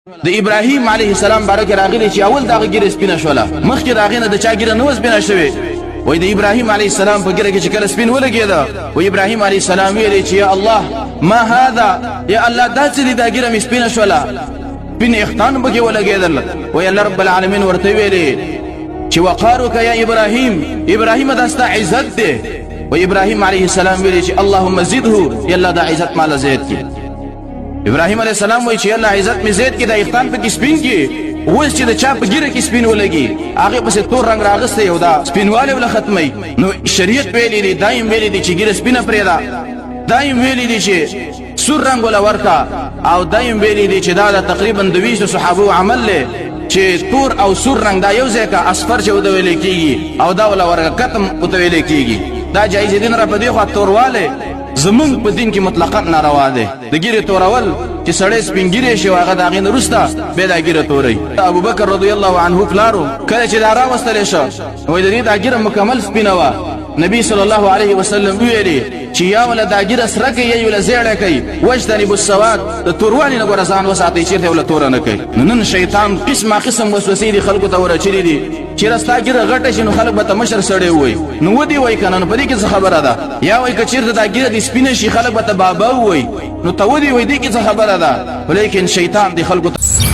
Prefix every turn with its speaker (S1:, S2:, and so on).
S1: د ابراهیم علیه السلام بارک راغلی چې اول دغه ګیره سپینه شوله مخکې د هغې نه د چا ګیره نه وه سپینه شوې وایي د ابراهیم علیه السلام په ګیره کې چې کله سپین ولګېده وایي ابراهیم علیه السلام ویلې چې یا الله ما هذا یا الله دا څه دي دا ګیره مې سپینه شوله سپین اختان پکې ولګېدل وایي الله رب العالمین ورته ویلې چې وقارک یا ابراهیم دا ستا عزت دی وایي ابراهیم علیه السلام ویلې چې اللهم زده یا الله دا عزت ماله زیات کړي ابراهیم علیه السلام وایي چې الله عزت مې زیات کړي دا اختان پکې سپین کړي اوس چې د چا په ګیره کې سپین ولګي هغې پسې تور رنګ راغستی او دا سپینوالی وله ختمی نو شریعت ویلی دی دایم ویلی دی چې ګیره سپینه پرېږده دایم ویلی دی چې سور رنګ وله ورکه او دایم ویلی دی چې دا د تقریبا د 20 صحابو عمل دی چې تور او سور رنګ دا یو ځای که اصفر چې ورته ویلی کېږي او دا وله ورکه کتم ورته ویلی کېږي دا جایز دین را په دې خوا توروالی زمونږ په دین کې مطلقاً ناروا دی د ګیرې تورول چې سړی سپین ګیرې شي او هغه د هغې نه وروسته بیا دا ګیره توروي ابوبکر رضی الله عنه پلارو کله چې دا راوستلی شه وایي د دې دا ګیره مکمل سپینه وه نبی صلی الله علیه وسلم ویلې چې یا وله دا ګیره سره کوي یا یې وله زیړه کوي واجتنبوا السواد د توروالي نه ګوره ځان وساتئ چېرته وله توره نه کوي نو نن شیطان قسمه قسم وسوسې دي خلکو ته ورچلي دي چېرې ستا ګیره غټه شي نو خلک به ته مشر سړی ووایي نو ودې وایي که نه نو په دې کې څه خبره ده یا وایي که چېرته دا ګیره دې سپینه شي خلک به ته بابا ووایي نو ته ودې وایي دې کې څه خبره ده ولیکن شیطان دې خلکو ته